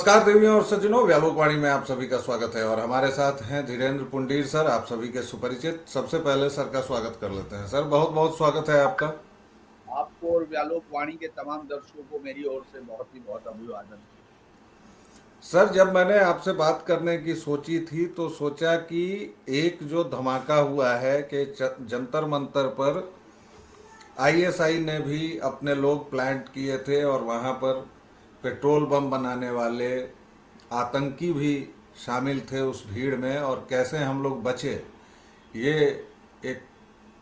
नमस्कार देवियों और सज्जनों, व्यालोकवाणी में आप सभी का स्वागत है। और हमारे साथ हैं धीरेन्द्र पुंडीर सर, आप सभी के सुपरिचित। सबसे पहले सर का स्वागत कर लेते हैं। सर, बहुत बहुत स्वागत है आपका। आपको और व्यालोक वाणी के तमाम दर्शकों को मेरी ओर से बहुत अभिवादन। सर, जब मैंने आपसे बात करने की सोची थी तो सोचा कि एक जो धमाका हुआ है कि जंतर मंतर पर आईएसआई ने भी अपने लोग प्लांट किए थे और वहाँ पर पेट्रोल बम बनाने वाले आतंकी भी शामिल थे उस भीड़ में, और कैसे हम लोग बचे, ये एक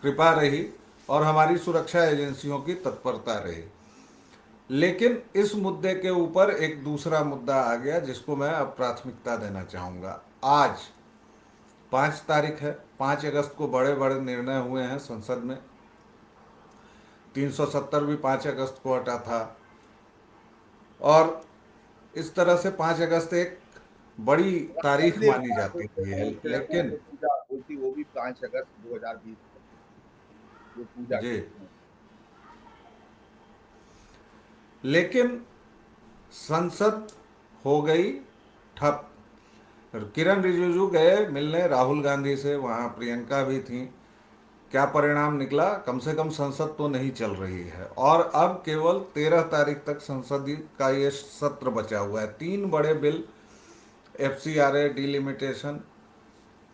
कृपा रही और हमारी सुरक्षा एजेंसियों की तत्परता रही। लेकिन इस मुद्दे के ऊपर एक दूसरा मुद्दा आ गया जिसको मैं अब प्राथमिकता देना चाहूँगा। आज 5 तारीख है। 5 अगस्त को बड़े बड़े निर्णय हुए हैं संसद में। 370 भी 5 अगस्त को हटा था, और इस तरह से 5 अगस्त एक बड़ी राम तारीख मंदिर मानी का जाती जो है। अयोध्या में लेकिन जो पूजा हुई थी वो भी 5 अगस्त 2020 को जो पूजा जी, की थी। लेकिन संसद हो गई ठप। किरण रिजिजू गए मिलने राहुल गांधी से, वहाँ प्रियंका भी थी। क्या परिणाम निकला? कम से कम संसद तो नहीं चल रही है, और अब केवल 13 तारीख तक संसद का ये सत्र बचा हुआ है। 3 बड़े बिल, एफसीआरए, डिलिमिटेशन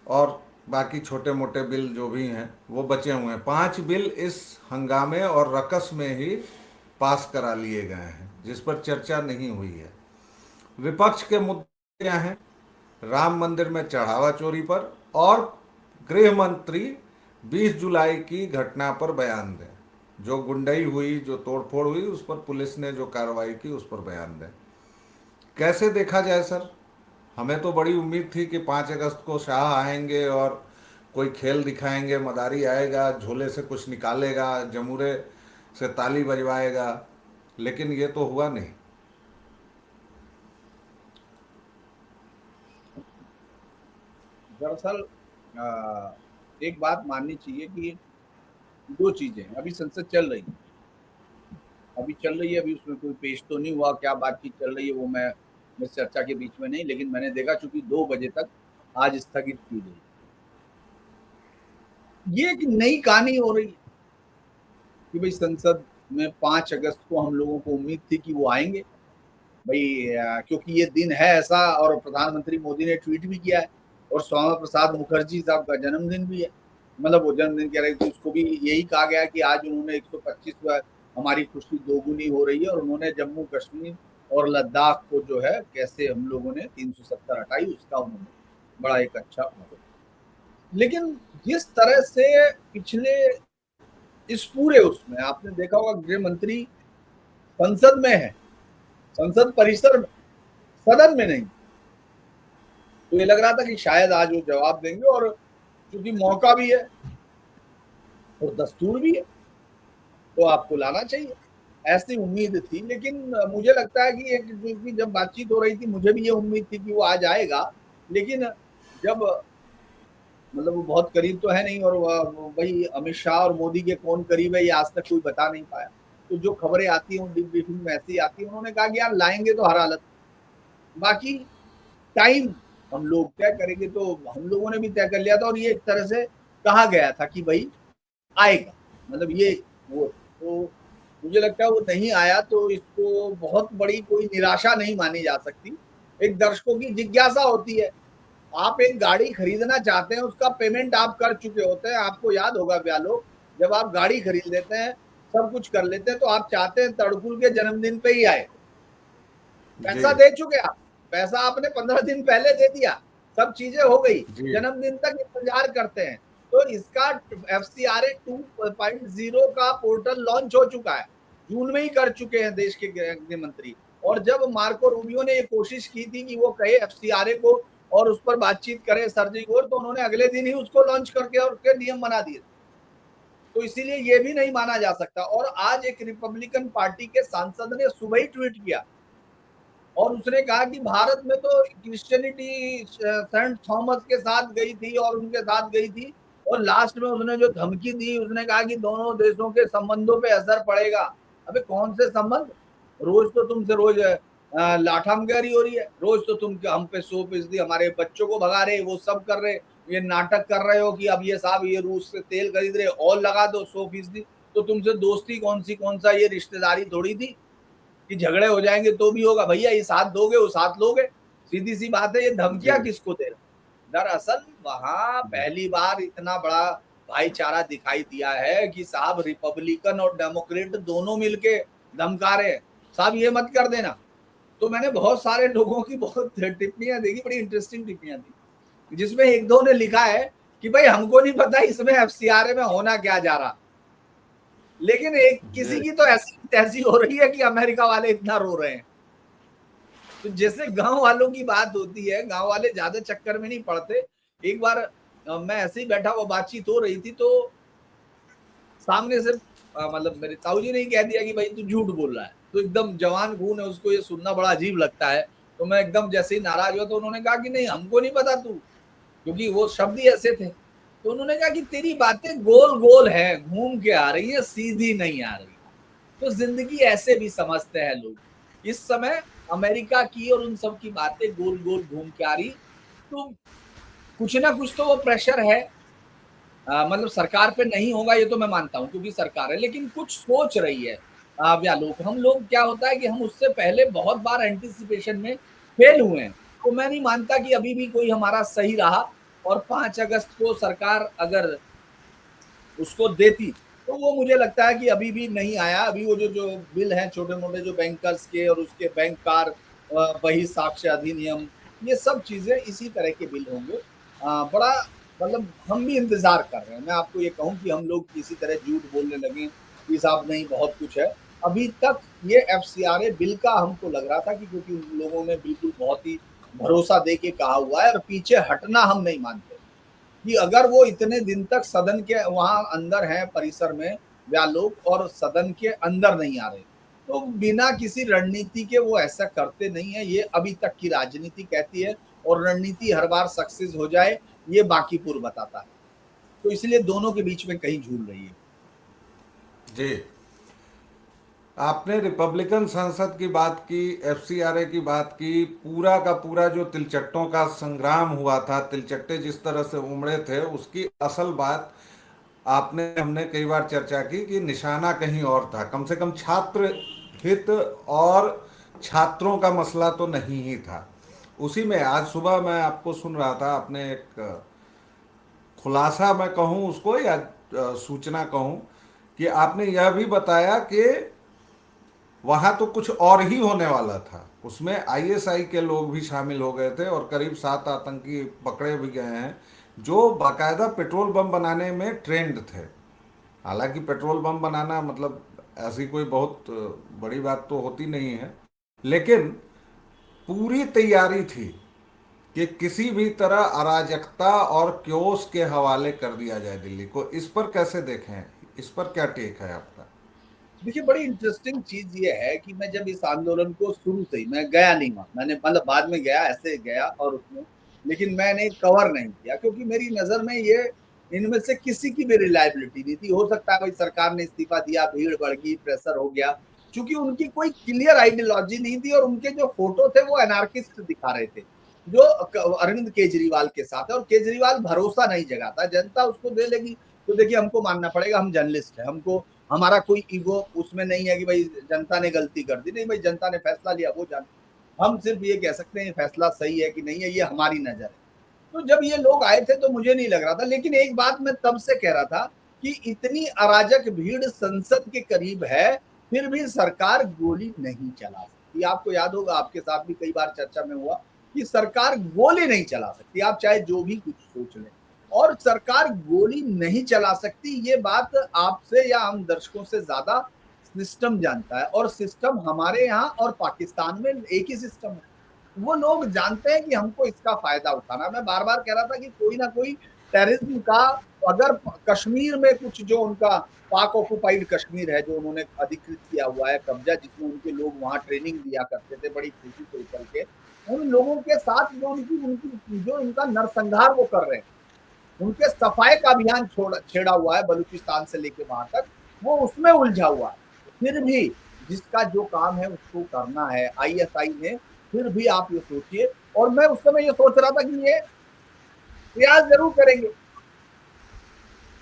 और बाकी छोटे मोटे बिल जो भी हैं वो बचे हुए हैं। 5 बिल इस हंगामे और रकस में ही पास करा लिए गए हैं, जिस पर चर्चा नहीं हुई है। विपक्ष के मुद्दे क्या हैं? राम मंदिर में चढ़ावा चोरी पर, और गृह मंत्री 20 जुलाई की घटना पर बयान दें। जो गुंडई हुई, जो तोड़फोड़ हुई, उस पर पुलिस ने जो कार्रवाई की उस पर बयान दें। कैसे देखा जाए सर? हमें तो बड़ी उम्मीद थी कि 5 अगस्त को शाह आएंगे और कोई खेल दिखाएंगे, मदारी आएगा, झोले से कुछ निकालेगा, जमूरे से ताली बजवाएगा, लेकिन ये तो हुआ नहीं। दरअसल एक बात माननी चाहिए कि दो चीजें हैं। अभी संसद चल रही है, अभी उसमें कोई पेश तो नहीं हुआ। क्या बातचीत चल रही है वो मैं इस चर्चा के बीच में नहीं, लेकिन मैंने देखा चूंकि 2 बजे तक आज स्थगित की गई। ये एक नई कहानी हो रही है कि भाई संसद में 5 अगस्त को हम लोगों को उम्मीद थी कि वो आएंगे भाई, क्योंकि ये दिन है ऐसा, और प्रधानमंत्री मोदी ने ट्वीट भी किया है, और श्यामा प्रसाद मुखर्जी साहब का जन्मदिन भी है। मतलब वो जन्मदिन कह रहे थे, उसको भी यही कहा गया कि आज उन्होंने 125वां, हमारी खुशी दोगुनी हो रही है, और उन्होंने जम्मू कश्मीर और लद्दाख को जो है कैसे हम लोगों ने 370 हटाई, उसका उन्होंने बड़ा एक अच्छा मतलब। लेकिन जिस तरह से पिछले इस पूरे उसमें आपने देखा होगा, गृह मंत्री संसद में है, संसद परिसर में, सदन में नहीं। तो ये लग रहा था कि शायद आज वो जवाब देंगे, और क्योंकि मौका भी है और दस्तूर भी है तो आपको लाना चाहिए, ऐसी उम्मीद थी। लेकिन मुझे लगता है कि एक क्योंकि जब बातचीत हो रही थी मुझे भी ये उम्मीद थी कि वो आज आएगा, लेकिन जब मतलब वो बहुत करीब तो है नहीं, और वही अमित शाह और मोदी के कौन करीब है ये आज तक कोई बता नहीं पाया। तो जो खबरें आती हैं ब्रीफिंग में ऐसी आती है, उन्होंने कहा कि यार लाएंगे तो हर हालत, बाकी टाइम हम लोग तय करेंगे। तो हम लोगों ने भी तय कर लिया था, और ये एक तरह से कहा गया था कि भाई आएगा, मतलब ये वो। तो मुझे लगता है वो नहीं आया तो इसको बहुत बड़ी कोई निराशा नहीं मानी जा सकती। एक दर्शकों की जिज्ञासा होती है, आप एक गाड़ी खरीदना चाहते हैं, उसका पेमेंट आप कर चुके होते हैं। आपको याद होगा व्यालोक, जब आप गाड़ी खरीद लेते हैं, सब कुछ कर लेते हैं, तो आप चाहते हैं तड़कुल के जन्मदिन पे ही आए। जी पैसा दे चुके आप, पैसा आपने 15 दिन पहले दे दिया, सब चीजें हो गई, जी जन्मदिन तक इंतजार करते हैं। तो इसका FCRA 2.0 का पोर्टल लॉन्च हो चुका है, जून में ही कर चुके हैं देश के गृह मंत्री। और जब मार्को रूबियो ने ये कोशिश की थी कि वो कहे FCRA को और उस पर बातचीत करे सर्जी गोर, तो उन्होंने अगले दिन ही उसको लॉन्च करके और उसके नियम बना दिए। तो इसीलिए ये भी नहीं माना जा सकता। और आज एक रिपब्लिकन पार्टी के सांसद ने सुबह ही ट्वीट किया, और उसने कहा कि भारत में तो क्रिश्चियनिटी सेंट थॉमस के साथ गई थी और उनके साथ गई थी, और लास्ट में उसने जो धमकी दी, उसने कहा कि दोनों देशों के संबंधों पे असर पड़ेगा। अबे कौन से संबंध? रोज तो तुमसे रोज लाठमगारी हो रही है, रोज तो तुम हम पे 100% हमारे बच्चों को भगा रहे, वो सब कर रहे, ये नाटक कर रहे हो कि अब ये साहब ये रूस से तेल खरीद रहे और लगा दो 100%। तो तुमसे दोस्ती कौन सा ये रिश्तेदारी थोड़ी थी कि झगड़े हो जाएंगे तो भी होगा, भैया ये साथ दोगे वो साथ लोगे, सीधी सी बात है। ये जी धमकियां किसको दे रहे? दरअसल वहां जी पहली बार इतना बड़ा भाईचारा दिखाई दिया है कि साहब रिपब्लिकन और डेमोक्रेट दोनों मिलके धमका रहे हैं, साहब ये मत कर देना। तो मैंने बहुत सारे लोगों की बहुत टिप्पणियां देखी, बड़ी इंटरेस्टिंग टिप्पणियां थी, जिसमें एक दो ने लिखा है कि भाई हमको नहीं पता इसमें एफसीआरए में होना क्या जा रहा, लेकिन एक किसी जी की तो ऐसी तैसी हो रही है कि अमेरिका वाले इतना रो रहे हैं। तो जैसे गांव वालों की बात होती है, गांव वाले ज्यादा चक्कर में नहीं पड़ते। एक बार मैं ऐसे ही बैठा हुआ, बातचीत हो रही थी, तो सामने से मतलब मेरे ताऊ जी ने ही कह दिया कि भाई तू झूठ बोल रहा है। तो एकदम जवान खून है, उसको ये सुनना बड़ा अजीब लगता है। तो मैं एकदम जैसे ही नाराज हुआ तो उन्होंने कहा कि नहीं हमको नहीं पता तू, क्योंकि वो शब्द ही ऐसे थे। तो उन्होंने कहा कि तेरी बातें गोल गोल है, घूम के आ रही है, सीधी नहीं आ रही। तो जिंदगी ऐसे भी समझते हैं लोग। इस समय अमेरिका की और उन सब की बातें गोल गोल घूम के आ रही। तो कुछ ना कुछ तो वो प्रेशर है, मतलब सरकार पे नहीं होगा ये तो मैं मानता हूँ क्योंकि सरकार है, लेकिन कुछ सोच रही है या लोग, हम लोग क्या होता है कि हम उससे पहले बहुत बार एंटिसिपेशन में फेल हुए हैं। तो मैं नहीं मानता कि अभी भी कोई हमारा सही रहा, और 5 अगस्त को सरकार अगर उसको देती तो वो मुझे लगता है कि अभी भी नहीं आया। अभी वो जो जो बिल हैं छोटे मोटे जो बैंकर्स के और उसके बैंक कार वही साक्ष्य अधिनियम, ये सब चीजें इसी तरह के बिल होंगे। बड़ा मतलब हम भी इंतजार कर रहे हैं। मैं आपको ये कहूं कि हम लोग किसी तरह झूठ बोलने लगे कि साहब नहीं बहुत कुछ है, अभी तक ये एफसीआरए बिल का हमको लग रहा था कि क्योंकि उन लोगों ने बिल्कुल बहुत ही भरोसा दे के कहा हुआ है और पीछे हटना हम नहीं मानते कि अगर वो इतने दिन तक सदन के वहां अंदर हैं परिसर में या लोग और सदन के अंदर नहीं आ रहे, तो बिना किसी रणनीति के वो ऐसा करते नहीं है। ये अभी तक की राजनीति कहती है, और रणनीति हर बार सक्सेस हो जाए ये बाकी पूर्व बताता है। तो इसलिए दोनों के बीच में कहीं झूल रही है। जी। आपने रिपब्लिकन सांसद की बात की, एफसीआरए की बात की, पूरा का पूरा जो तिलचट्टों का संग्राम हुआ था, तिलचट्टे जिस तरह से उमड़े थे, उसकी असल बात आपने हमने कई बार चर्चा की कि निशाना कहीं और था। कम से कम छात्र हित और छात्रों का मसला तो नहीं ही था। उसी में आज सुबह मैं आपको सुन रहा था, आपने एक खुलासा मैं कहूँ उसको या सूचना कहूँ, कि आपने यह भी बताया कि वहाँ तो कुछ और ही होने वाला था। उसमें आईएसआई के लोग भी शामिल हो गए थे और करीब 7 आतंकी पकड़े भी गए हैं जो बाकायदा पेट्रोल बम बनाने में ट्रेंड थे। हालांकि पेट्रोल बम बनाना मतलब ऐसी कोई बहुत बड़ी बात तो होती नहीं है, लेकिन पूरी तैयारी थी कि किसी भी तरह अराजकता और क्योस के हवाले कर दिया जाए दिल्ली को। इस पर कैसे देखें, इस पर क्या टेक है आपका? देखिए बड़ी इंटरेस्टिंग चीज ये है कि मैं जब इस आंदोलन को शुरू से ही, मैं गया नहीं वहां, मैंने मतलब बाद में गया, ऐसे गया और उसमें, लेकिन मैंने कवर नहीं किया क्योंकि मेरी नजर में ये इनमें से किसी की भी रिलायबिलिटी नहीं थी। हो सकता है भाई सरकार ने इस्तीफा दिया, भीड़ बढ़ गई, प्रेशर हो गया, क्योंकि उनकी कोई क्लियर आइडियोलॉजी नहीं थी और उनके जो फोटो थे वो एनार्किस्ट दिखा रहे थे जो अरविंद केजरीवाल के साथ है। और केजरीवाल भरोसा नहीं जगाता, जनता उसको दे लेगी तो देखिए हमको मानना पड़ेगा, हम जर्नलिस्ट है, हमको हमारा कोई ईगो उसमें नहीं है कि भाई जनता ने गलती कर दी, नहीं भाई जनता ने फैसला लिया वो जान, हम सिर्फ ये कह सकते हैं फैसला सही है कि नहीं है, ये हमारी नजर है। तो जब ये लोग आए थे तो मुझे नहीं लग रहा था, लेकिन एक बात मैं तब से कह रहा था कि इतनी अराजक भीड़ संसद के करीब है फिर भी सरकार गोली नहीं चला सकती। आपको याद होगा, आपके साथ भी कई बार चर्चा में हुआ कि सरकार गोली नहीं चला सकती, आप चाहे जो भी कुछ सोच लें, और सरकार गोली नहीं चला सकती ये बात आपसे या हम दर्शकों से ज्यादा सिस्टम जानता है। और सिस्टम हमारे यहाँ और पाकिस्तान में एक ही सिस्टम है, वो लोग जानते हैं कि हमको इसका फायदा उठाना। मैं बार बार कह रहा था कि कोई ना कोई टेररिज्म का, अगर कश्मीर में कुछ जो उनका पाक ऑक्युपाइड कश्मीर है जो उन्होंने अधिकृत किया हुआ है कब्जा, जिसमें उनके लोग वहां ट्रेनिंग दिया करते थे बड़ी खुशी से उतर के, उन लोगों के साथ जो उनकी उनकी जो उनका नरसंहार वो कर रहे हैं, उनके सफाई का अभियान छेड़ा हुआ है बलूचिस्तान से लेके वहां तक, वो उसमें उलझा हुआ है। फिर भी जिसका जो काम है उसको करना है। आईएसआई ने फिर भी आप ये सोचिए, और मैं उस समय ये सोच रहा था कि ये प्रयास जरूर करेंगे,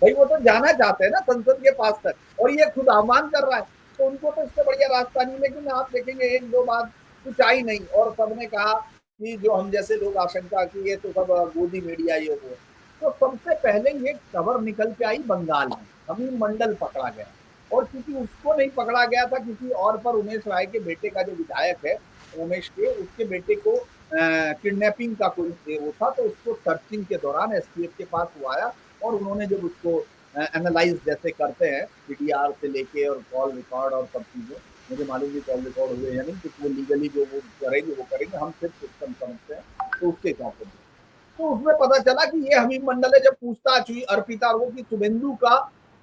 भाई वो तो जाना चाहते हैं ना संसद के पास तक, और ये खुद आह्वान कर रहा है, तो उनको तो इससे बढ़िया रास्ता नहीं। लेकिन आप देखेंगे एक दो बात कुछ आई नहीं, और सबने कहा कि जो हम जैसे लोग आशंका की ये तो सब गोदी मीडिया ये वो। तो सबसे पहले ये खबर निकल के आई बंगाल में, अभी मंडल पकड़ा गया, और क्योंकि उसको नहीं पकड़ा गया था किसी और पर, उमेश राय के बेटे का जो विधायक है उमेश के, उसके बेटे को किडनैपिंग का कोई वो था, तो उसको सर्चिंग के दौरान एसटीएफ के पास वो आया, और उन्होंने जब उसको एनालाइज जैसे करते हैं पीडीआर से लेके और कॉल रिकॉर्ड और सब चीजें, मुझे मालूम नहीं कॉल रिकॉर्ड हुए या नहीं, क्योंकि वो लीगली जो वो करेंगे, हम सिर्फ सिस्टम समझते हैं, तो उसके हिसाब से। तो उसमें पता चला कि ये हमीम मंडल है। जब पूछताछ हुई अर्पिता वो की शुभेंदु का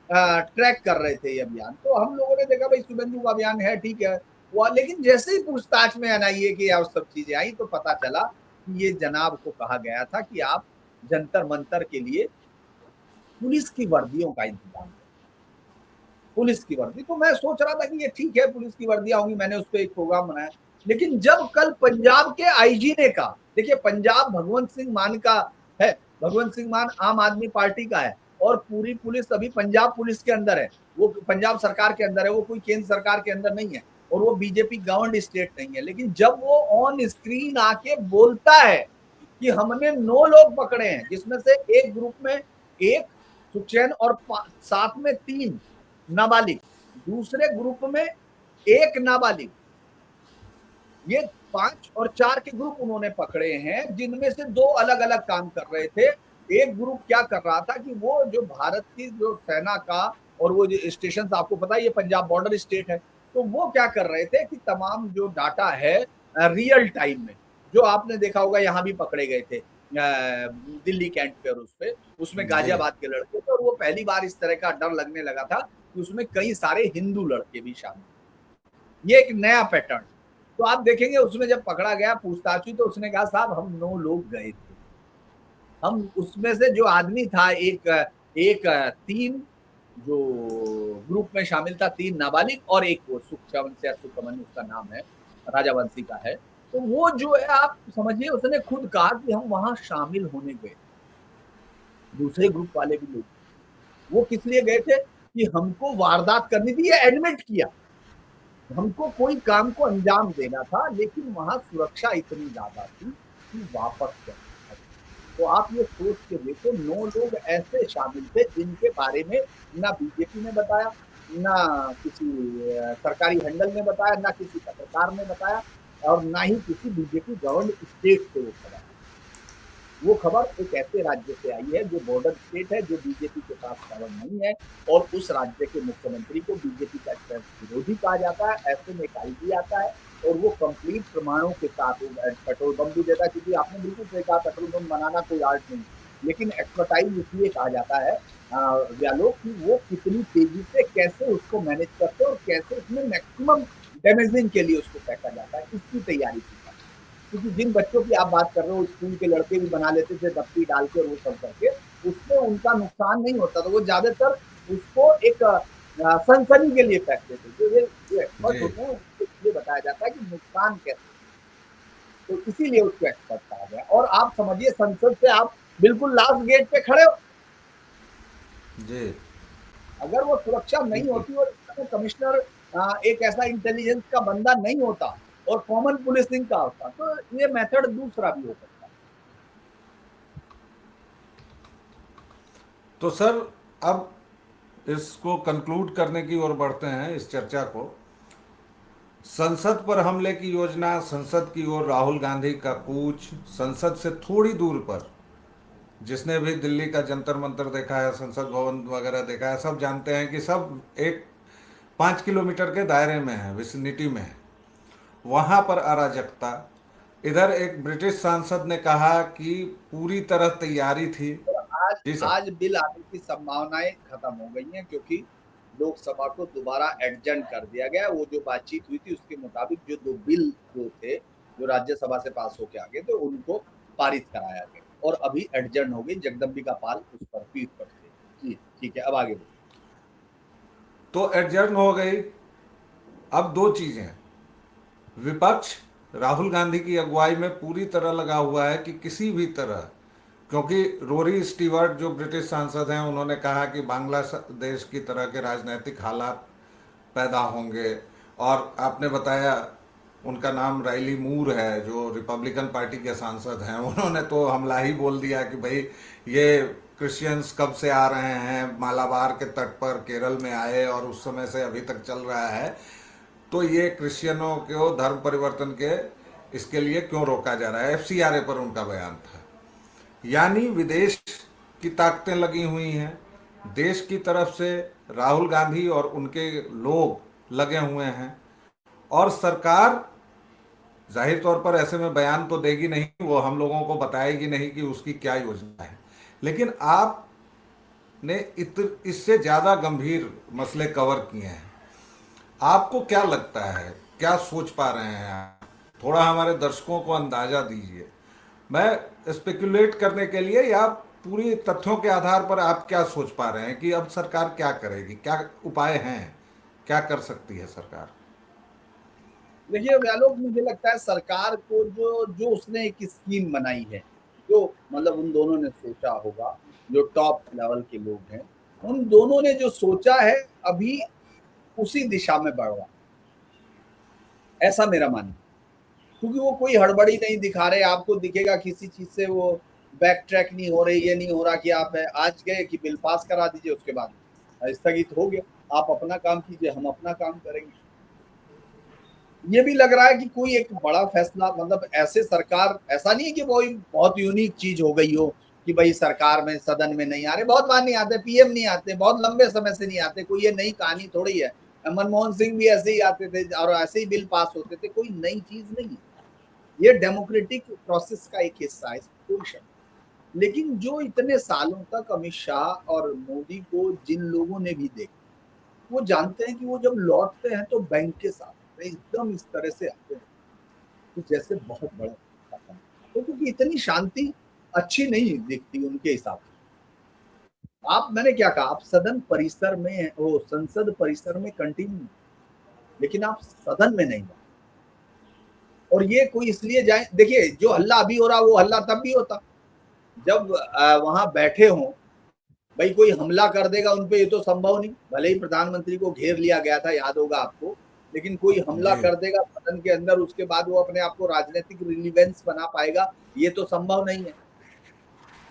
ट्रैक कर रहे थे ये अभियान, तो हम लोगों ने देखा भाई शुभेंदु का अभियान है, ठीक है वो, लेकिन जैसे ही पूछताछ में एनआईए की और सब चीजें आई तो पता चला कि ये जनाब को कहा गया था कि आप जंतर मंतर के लिए पुलिस की वर्दियों का इंतजाम करें, पुलिस की वर्दी। तो मैं सोच रहा था कि ये ठीक है पुलिस की वर्दियां होंगी, मैंने उस पर एक प्रोग्राम बनाया। लेकिन जब कल पंजाब के आईजी ने कहा, देखिए पंजाब भगवंत सिंह मान का है, भगवंत सिंह मान आम आदमी पार्टी का है, और पूरी पुलिस अभी पंजाब पुलिस के अंदर है, वो पंजाब सरकार के अंदर है, वो कोई केंद्र सरकार के अंदर नहीं है, और वो बीजेपी गवर्नड स्टेट नहीं है। लेकिन जब वो ऑन स्क्रीन आके बोलता है कि हमने 9 लोग पकड़े हैं, जिसमें से एक ग्रुप में एक सुखचैन और साथ में 3 नाबालिग, दूसरे ग्रुप में एक नाबालिग, ये 5 और 4 के ग्रुप उन्होंने पकड़े हैं, जिनमें से 2 अलग अलग काम कर रहे थे। एक ग्रुप क्या कर रहा था कि वो जो भारत की जो सेना का और वो जो स्टेशन, आपको पता है ये पंजाब बॉर्डर स्टेट है, तो वो क्या कर रहे थे कि तमाम जो डाटा है रियल टाइम में, जो आपने देखा होगा यहाँ भी पकड़े गए थे दिल्ली कैंट पे, और उसमें जी गाजियाबाद के लड़के थे, और वो पहली बार इस तरह का डर लगने लगा था कि उसमें कई सारे हिंदू लड़के भी शामिल। ये एक नया पैटर्न। तो आप देखेंगे उसमें जब पकड़ा गया पूछताछ हुई तो उसने कहा साहब हम 9 लोग गए थे, हम उसमें से जो आदमी था एक एक 3 जो ग्रुप में शामिल था, 3 नाबालिग और एक वो सुखमन उसका नाम है, राजावंशी का है, तो वो जो है आप समझिए उसने खुद कहा कि हम वहां शामिल होने गए, दूसरे ग्रुप वाले भी लोग, वो किस लिए गए थे कि हमको वारदात करनी थी, ये एडमिट किया, हमको कोई काम को अंजाम देना था, लेकिन वहां सुरक्षा इतनी ज्यादा थी कि वापस चल। तो आप ये सोच के देखो 9 लोग ऐसे शामिल थे जिनके बारे में ना बीजेपी ने बताया, ना किसी सरकारी हैंडल ने बताया, ना किसी पत्रकार ने बताया, और ना ही किसी बीजेपी गवर्नड स्टेट से वो खबर। वो खबर एक ऐसे राज्य से आई है जो बॉर्डर स्टेट है, जो बीजेपी के पास खबर नहीं है, और उस राज्य के मुख्यमंत्री को बीजेपी का विरोधी कहा जाता है, ऐसे में एक आईजी आता है और वो कंप्लीट प्रमाणों के साथ पेट्रोल बम भी देता है, क्योंकि आपने बिल्कुल सही कहा पेट्रोल बम बनाना कोई आर्ट नहीं, लेकिन एक्सपर्टाइज इसलिए कहा जाता है व्यालोक कि वो कितनी तेजी से कैसे उसको मैनेज करते हैं और कैसे उसमें मैक्सिमम डैमेजिंग के लिए उसको फेंका जाता है, इसकी तैयारी की जाती है। क्योंकि जिन बच्चों की आप बात कर रहे हो स्कूल के लड़के भी बना लेते थे दफ्ती डाल के और वो सब करके, उसमें उनका नुकसान नहीं होता था, वो ज्यादातर उसको एक सनसनी के लिए फेंकते थे। जो एक्सपर्ट जी होते हैं उसको इसलिए बताया जाता है कि नुकसान कैसे, तो इसीलिए उसको एक्सपर्ट कहा गया। और आप समझिए संसद से आप बिल्कुल लास्ट गेट पे खड़े हो, जी अगर वो सुरक्षा नहीं बिल्कुल। होती और कमिश्नर एक ऐसा इंटेलिजेंस का बंदा नहीं होता और कॉमन पुलिसिंग का होता, तो ये मेथड दूसरा भी हो सकता है। तो सर अब इसको कंक्लूड करने की ओर बढ़ते हैं इस चर्चा को। संसद पर हमले की योजना, संसद की ओर राहुल गांधी का कूच, संसद से थोड़ी दूर पर जिसने भी दिल्ली का जंतर मंतर देखा है, संसद भवन वगैरह देखा है, सब जानते हैं कि सब एक 5 किलोमीटर के दायरे में है, विसिनिटी में है। वहाँ पर अराजकता। इधर एक ब्रिटिश सांसद ने कहा कि पूरी तरह तैयारी थी। और आज जी सर। आज बिल आने की संभावनाएं खत्म हो गई हैं, क्योंकि लोकसभा को दोबारा एडजर्न कर दिया गया। वो जो बातचीत हुई थी उसके मुताबिक जो 2 बिल जो थे जो राज्यसभा से पास होके आ गए थे उनको पारित कराया गया, और अभी एडजर्न हो गई, जगदम्बिका पाल उस पर पीठ पर थे। जी ठीक है, अब आगे बढ़िए। तो एडजर्न हो गई। अब दो चीजें, विपक्ष राहुल गांधी की अगुवाई में पूरी तरह लगा हुआ है कि किसी भी तरह, क्योंकि रोरी स्टीवर्ट जो ब्रिटिश सांसद हैं उन्होंने कहा कि बांग्लादेश की तरह के राजनीतिक हालात पैदा होंगे। और आपने बताया उनका नाम राइली मूर है जो रिपब्लिकन पार्टी के सांसद हैं, उन्होंने तो हमला ही बोल दिया कि भाई ये क्रिश्चियंस कब से आ रहे हैं, मालाबार के तट पर केरल में आए और उस समय से अभी तक चल रहा है, तो ये क्रिश्चियनों को धर्म परिवर्तन के इसके लिए क्यों रोका जा रहा है, एफसीआरए पर उनका बयान था। यानी विदेश की ताकतें लगी हुई हैं, देश की तरफ से राहुल गांधी और उनके लोग लगे हुए हैं, और सरकार जाहिर तौर पर ऐसे में बयान तो देगी नहीं, वो हम लोगों को बताएगी नहीं कि उसकी क्या योजना है। लेकिन आपने इससे ज़्यादा गंभीर मसले कवर किए हैं। आपको क्या लगता है, क्या सोच पा रहे हैं आप? थोड़ा हमारे दर्शकों को अंदाजा दीजिए, मैं स्पेकुलेट करने के लिए, या पूरी तथ्यों के आधार पर आप क्या सोच पा रहे हैं कि अब सरकार क्या करेगी, क्या उपाय हैं, क्या कर सकती है सरकार? देखिए व्यालोक, मुझे लगता है सरकार को जो जो उसने एक स्कीम बनाई है, जो मतलब उन दोनों ने सोचा होगा, जो टॉप लेवल के लोग हैं, उन दोनों ने जो सोचा है अभी उसी दिशा में बढ़ रहा, ऐसा मेरा मानना। क्योंकि वो कोई हड़बड़ी नहीं दिखा रहे, आपको दिखेगा किसी चीज से वो बैक ट्रैक नहीं हो रही, ये नहीं हो रहा कि आप आज गए कि बिल पास करा दीजिए, उसके बाद स्थगित हो गया, आप अपना काम कीजिए, हम अपना काम करेंगे। ये भी लग रहा है कि कोई एक बड़ा फैसला, मतलब ऐसे सरकार, ऐसा नहीं है कि वो बहुत यूनिक चीज हो गई हो कि भाई सरकार में सदन में नहीं आ रहे, बहुत बार नहीं आते, पीएम नहीं आते, बहुत लंबे समय से नहीं आते, कोई ये नई कहानी थोड़ी है। मनमोहन सिंह भी ऐसे ही आते थे और ऐसे ही बिल पास होते थे, कोई नई चीज नहीं है, ये डेमोक्रेटिक प्रोसेस का एक हिस्सा है, कोई शक। लेकिन जो इतने सालों तक अमित शाह और मोदी को जिन लोगों ने भी देखा, वो जानते हैं कि वो जब लौटते हैं तो बैंक के साथ एकदम इस तरह से आते हैं कि जैसे बहुत बड़ा काम, तो क्योंकि इतनी शांति अच्छी नहीं दिखती उनके हिसाब से। आप, मैंने क्या कहा, आप सदन परिसर में, वो संसद परिसर में कंटिन्यू, लेकिन आप सदन में नहीं जाए। और ये कोई इसलिए जाए, देखिए जो हल्ला अभी हो रहा वो हल्ला तब भी होता जब वहां बैठे हों। भाई कोई हमला कर देगा उन पे, ये तो संभव नहीं, भले ही प्रधानमंत्री को घेर लिया गया था, याद होगा आपको, लेकिन कोई हमला जी। कर देगा सदन के अंदर, उसके बाद वो अपने आप को राजनीतिक रिलीवेंस बना पाएगा, ये तो संभव नहीं है।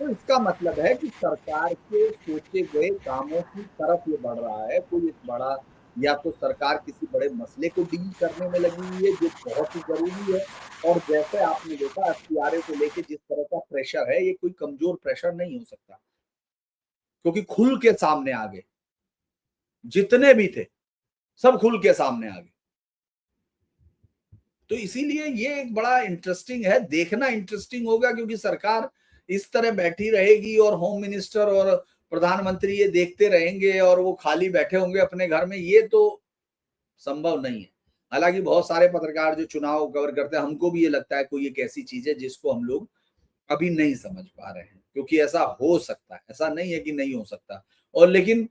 तो इसका मतलब है कि सरकार के सोचे गए कामों की तरफ ये बढ़ रहा है, कोई एक बड़ा, या तो सरकार किसी बड़े मसले को डील करने में लगी हुई है जो बहुत ही जरूरी है। और जैसे आपने देखा एफसीआरए को लेके जिस तरह का प्रेशर है, ये कोई कमजोर प्रेशर नहीं हो सकता, क्योंकि खुल के सामने आ गए, जितने भी थे सब खुल के सामने आ गए। तो इसीलिए ये एक बड़ा इंटरेस्टिंग है, देखना इंटरेस्टिंग होगा, क्योंकि सरकार इस तरह बैठी रहेगी और होम मिनिस्टर और प्रधानमंत्री ये देखते रहेंगे और वो खाली बैठे होंगे अपने घर में, ये तो संभव नहीं है। हालांकि बहुत सारे पत्रकार जो चुनाव कवर करते हैं, हमको भी ये लगता है कोई एक ऐसी चीज है जिसको हम लोग अभी नहीं समझ पा रहे हैं, क्योंकि ऐसा हो सकता है, ऐसा नहीं है कि नहीं हो सकता। और लेकिन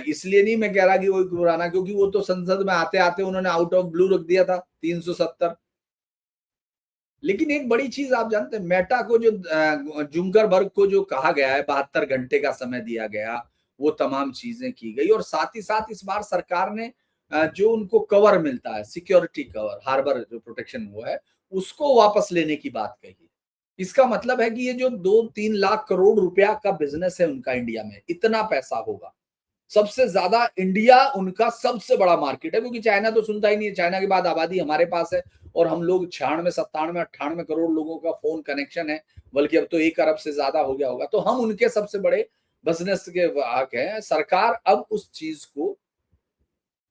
इसलिए नहीं मैं कह रहा कि वो पुराना, क्योंकि वो तो संसद में आते आते उन्होंने आउट ऑफ ब्लू रख दिया था 370। लेकिन एक बड़ी चीज आप जानते हैं, मेटा को जो जुंकरबर्ग को जो कहा गया है 72 घंटे का समय दिया गया, वो तमाम चीजें की गई। और साथ ही साथ इस बार सरकार ने जो उनको कवर मिलता है, सिक्योरिटी कवर, हार्बर जो प्रोटेक्शन वो है, उसको वापस लेने की बात कही। इसका मतलब है कि ये जो 2-3 लाख करोड़ रुपया का बिजनेस है उनका इंडिया में, इतना पैसा होगा, सबसे ज्यादा इंडिया उनका सबसे बड़ा मार्केट है, क्योंकि चाइना तो सुनता ही नहीं है, चाइना के बाद आबादी हमारे पास है, और हम लोग 96, 97, 98 करोड़ लोगों का फोन कनेक्शन है, बल्कि अब तो 1 अरब से ज्यादा हो गया होगा, तो हम उनके सबसे बड़े बिजनेस के वाहक हैं। सरकार अब उस चीज को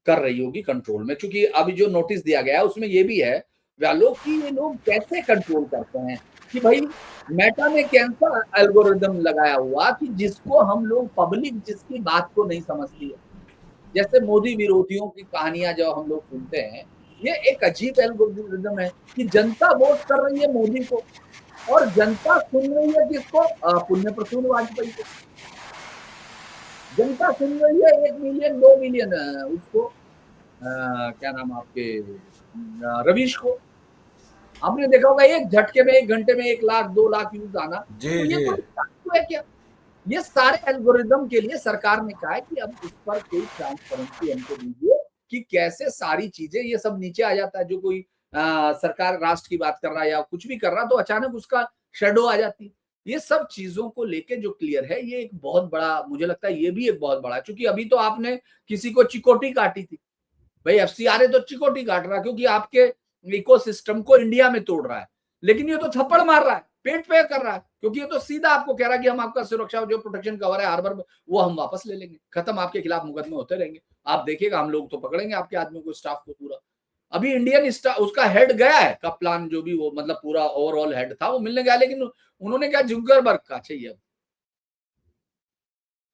कर रही होगी कंट्रोल में, क्योंकि अभी जो नोटिस दिया गया है उसमें ये भी है व्यालोक कि ये लोग कैसे कंट्रोल करते हैं, कि भाई मेटा ने कैसा एल्गोरिदम लगाया हुआ कि जिसको हम लोग, पब्लिक जिसकी बात को नहीं समझती है, जैसे मोदी विरोधियों की कहानियां जो हम लोग सुनते हैं, ये एक अजीब एल्गोरिदम है कि जनता वोट कर रही है मोदी को, और जनता सुन रही है किसको, पुण्य प्रसून वाजपेयी को। जनता सुन रही है 1 मिलियन 2 मिलियन उसको, क्या नाम आपके रवीश को, आपने देखा होगा एक झटके में 1 घंटे में 1 लाख 2 लाख व्यूज आना, जी तो ये जी। कोई चालू है क्या? ये सारे एल्गोरिदम के लिए सरकार ने कहा है कि अब इस पर कोई ट्रांसपेरेंसी हमको दीजिए कि कैसे सारी चीजें ये सब नीचे आ जाता है। जो कोई सरकार राष्ट्र की बात कर रहा है या कुछ भी कर रहा, तो अचानक उसका शेडो आ जाती है। ये सब चीजों को लेके जो क्लियर है, ये एक बहुत बड़ा, मुझे लगता है ये भी एक बहुत बड़ा, क्योंकि अभी तो आपने किसी को चिकोटी काटी थी, भाई एफसीआरए तो चिकोटी काट रहा है क्योंकि आपके इकोसिस्टम को इंडिया में तोड़ रहा है, लेकिन ये तो थप्पड़ मार रहा है, पेट पे कर रहा है, क्योंकि ये तो सीधा आपको कह रहा है कि हम आपका सुरक्षा जो प्रोटेक्शन कवर है हार्बर वो हम वापस ले लेंगे, खत्म, आपके खिलाफ मुकदमे होते रहेंगे, आप देखिएगा हम लोग तो पकड़ेंगे आपके आदमियों को, स्टाफ को पूरा। अभी इंडियन स्टाफ उसका हेड गया है, कप्लान जो भी वो मतलब पूरा ओवरऑल हेड था, वो मिलने गया, लेकिन उन्होंने क्या जुकरबर्ग का चाहिए।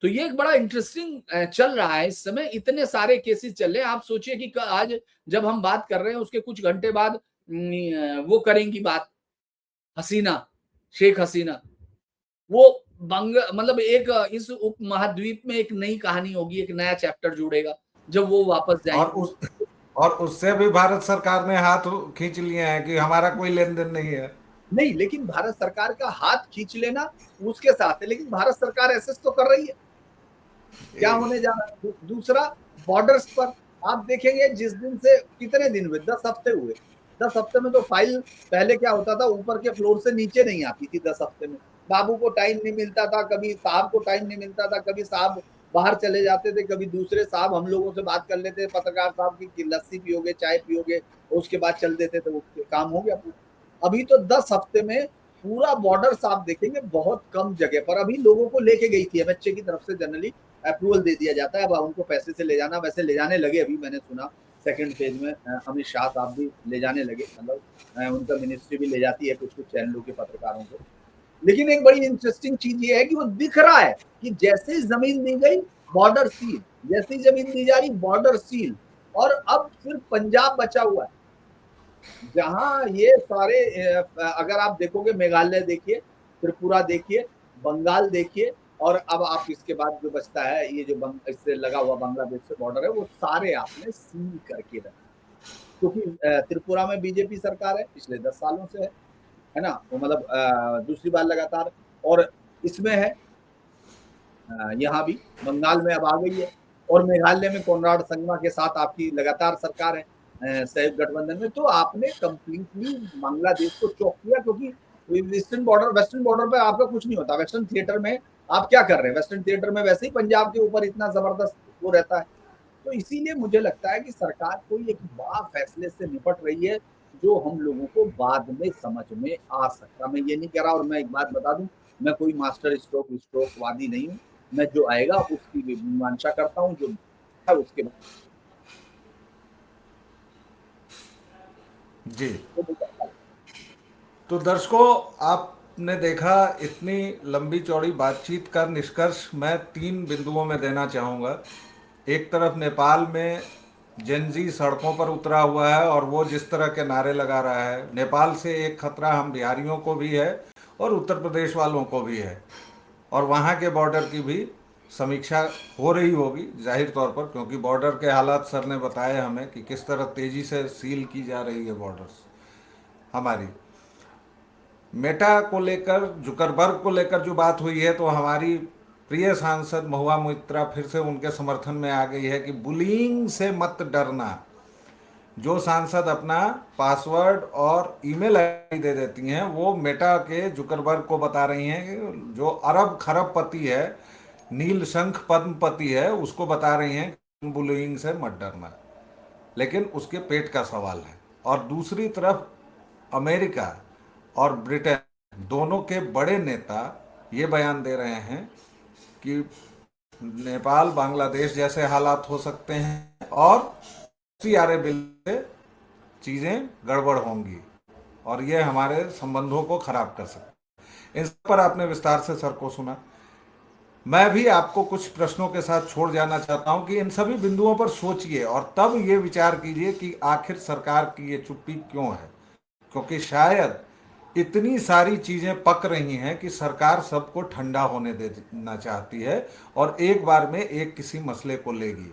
तो ये एक बड़ा इंटरेस्टिंग चल रहा है इस समय, इतने सारे केसेस चल रहे हैं। आप सोचिए कि आज जब हम बात कर रहे हैं उसके कुछ घंटे बाद वो करेंगी बात हसीना, शेख हसीना, वो बंग मतलब एक इस उप महाद्वीप में एक नई कहानी होगी, एक नया चैप्टर जुड़ेगा जब वो वापस और जाएंगी। उस और उससे भी भारत सरकार ने हाथ खींच लिए हैं कि हमारा कोई लेन देन नहीं है। नहीं, लेकिन भारत सरकार का हाथ खींच लेना उसके साथ है, लेकिन भारत सरकार एसेस तो कर रही है, क्या होने जा रहा है। दूसरा, बॉर्डर्स पर आप देखेंगे, जिस दिन से कितने दिन हुए, 10 हफ्ते हुए, 10 हफ्ते में तो फाइल, पहले क्या होता था ऊपर के फ्लोर से नीचे नहीं आती थी 10 हफ्ते में, बाबू को टाइम नहीं मिलता था, कभी साहब को टाइम नहीं मिलता था, कभी साहब बाहर चले जाते थे, कभी दूसरे साहब हम लोगों से बात कर लेते, पत्रकार साहब की लस्सी पियोगे, चाय पियोगे, उसके बाद चल देते थे, उसके काम हो गया पूरा। अभी तो 10 हफ्ते में पूरा बॉर्डर आप देखेंगे, बहुत कम जगह पर अभी लोगों को लेके गई थी एमएचए की तरफ से, जनरली अप्रूवल दे दिया जाता है, अब उनको पैसे से ले जाना, वैसे ले जाने लगे, अभी मैंने सुना सेकंड फेज में अमित शाह साहब भी ले जाने लगे, मतलब उनका मिनिस्ट्री भी ले जाती है कुछ कुछ चैनलों के पत्रकारों को। लेकिन एक बड़ी इंटरेस्टिंग चीज ये है कि वो दिख रहा है कि जैसे ही जमीन दी गई बॉर्डर सील, जैसे ही जमीन दी जा रही बॉर्डर सील, और अब सिर्फ पंजाब बचा हुआ है जहां ये सारे, अगर आप देखोगे मेघालय देखिए, त्रिपुरा देखिए, बंगाल देखिए, और अब आप इसके बाद जो बचता है ये जो इससे लगा हुआ बांग्लादेश से बॉर्डर है, वो सारे आपने सील करके रखे, क्योंकि त्रिपुरा में बीजेपी सरकार है पिछले 10 सालों से है ना, वो मतलब दूसरी बार लगातार, और इसमें है यहाँ भी बंगाल में अब आ गई है, और मेघालय में कोनराड संगमा के साथ आपकी लगातार सरकार है संयुक्त गठबंधन में। तो आपने कंप्लीटली बांग्लादेश को चौक किया, क्योंकि ईस्टर्न बॉर्डर, वेस्टर्न बॉर्डर पे आपका कुछ नहीं होता, वेस्टर्न थिएटर में आप क्या कर रहे हैं, वेस्टर्न थिएटर में वैसे ही पंजाब के ऊपर इतना जबरदस्त वो रहता है। तो इसीलिए मुझे लगता है कि सरकार कोई एक बड़ा फैसले से निपट रही है, जो हम लोगों को बाद में समझ में आ सकता। मैं ये नहीं कह रहा, और मैं एक बात बता दूं, मैं कोई मास्टर स्ट्रोक वादी नहीं हूँ, मैं जो आएगा उसकी मीमांसा करता हूँ, जो है उसके बाद जी। तो तो दर्शकों, आपने देखा इतनी लंबी चौड़ी बातचीत का निष्कर्ष मैं 3 बिंदुओं में देना चाहूँगा। एक तरफ नेपाल में जेनजी सड़कों पर उतरा हुआ है और वो जिस तरह के नारे लगा रहा है, नेपाल से एक खतरा हम बिहारियों को भी है और उत्तर प्रदेश वालों को भी है, और वहाँ के बॉर्डर की भी समीक्षा हो रही होगी जाहिर तौर पर, क्योंकि बॉर्डर के हालात सर ने बताए हमें कि किस तरह तेज़ी से सील की जा रही है बॉर्डर्स हमारी। मेटा को लेकर, जुकरबर्ग को लेकर जो बात हुई है, तो हमारी प्रिय सांसद महुआ मोइत्रा फिर से उनके समर्थन में आ गई है कि बुलिंग से मत डरना। जो सांसद अपना पासवर्ड और ईमेल आईडी दे देती हैं, वो मेटा के जुकरबर्ग को बता रही हैं कि जो अरब खरबपति है, नील शंख पद्मपति है, उसको बता रही हैं कि बुलिंग से मत डरना। लेकिन उसके पेट का सवाल है। और दूसरी तरफ अमेरिका और ब्रिटेन दोनों के बड़े नेता ये बयान दे रहे हैं कि नेपाल बांग्लादेश जैसे हालात हो सकते हैं और सीआरए बिल से चीज़ें गड़बड़ होंगी और ये हमारे संबंधों को खराब कर सकते हैं। इन सब पर आपने विस्तार से सर को सुना। मैं भी आपको कुछ प्रश्नों के साथ छोड़ जाना चाहता हूं कि इन सभी बिंदुओं पर सोचिए और तब ये विचार कीजिए कि आखिर सरकार की ये चुप्पी क्यों है, क्योंकि शायद इतनी सारी चीज़ें पक रही हैं कि सरकार सबको ठंडा होने देना चाहती है और एक बार में एक किसी मसले को लेगी।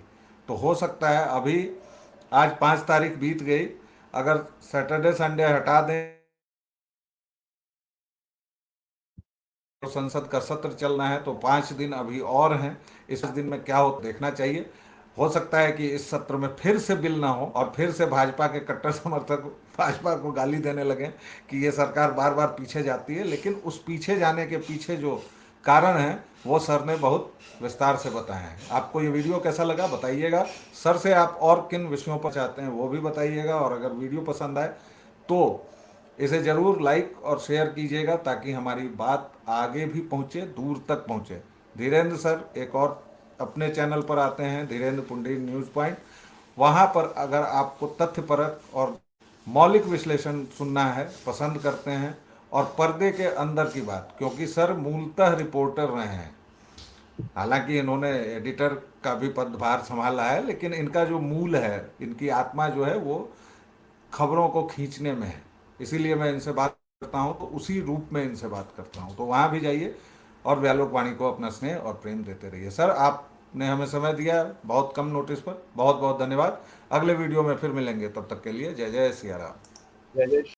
तो हो सकता है अभी आज 5 तारीख बीत गई, अगर सैटरडे संडे हटा दें तो संसद का सत्र चलना है, तो 5 दिन अभी और हैं। इस दिन में क्या हो देखना चाहिए। हो सकता है कि इस सत्र में फिर से बिल ना हो और फिर से भाजपा के कट्टर समर्थक भाजपा को गाली देने लगे कि ये सरकार बार बार पीछे जाती है। लेकिन उस पीछे जाने के पीछे जो कारण है वो सर ने बहुत विस्तार से बताए हैं। आपको ये वीडियो कैसा लगा बताइएगा। सर से आप और किन विषयों पर चाहते हैं वो भी बताइएगा, और अगर वीडियो पसंद आए तो इसे ज़रूर लाइक और शेयर कीजिएगा ताकि हमारी बात आगे भी पहुँचे, दूर तक पहुँचे। धीरेन्द्र सर एक और अपने चैनल पर आते हैं, धीरेन्द्र पुंडरी न्यूज़ पॉइंट। वहाँ पर अगर आपको तथ्यपरक और मौलिक विश्लेषण सुनना है, पसंद करते हैं, और पर्दे के अंदर की बात, क्योंकि सर मूलतः रिपोर्टर रहे हैं। हालांकि इन्होंने एडिटर का भी पदभार संभाला है, लेकिन इनका जो मूल है, इनकी आत्मा जो है वो खबरों को खींचने में है। इसीलिए मैं इनसे बात करता हूँ तो उसी रूप में इनसे बात करता हूँ। तो वहाँ भी जाइए और व्यालोक वाणी को अपना स्नेह और प्रेम देते रहिए। सर आपने हमें समय दिया बहुत कम नोटिस पर, बहुत बहुत धन्यवाद। अगले वीडियो में फिर मिलेंगे, तब तक के लिए जय जय सिया राम। जय जय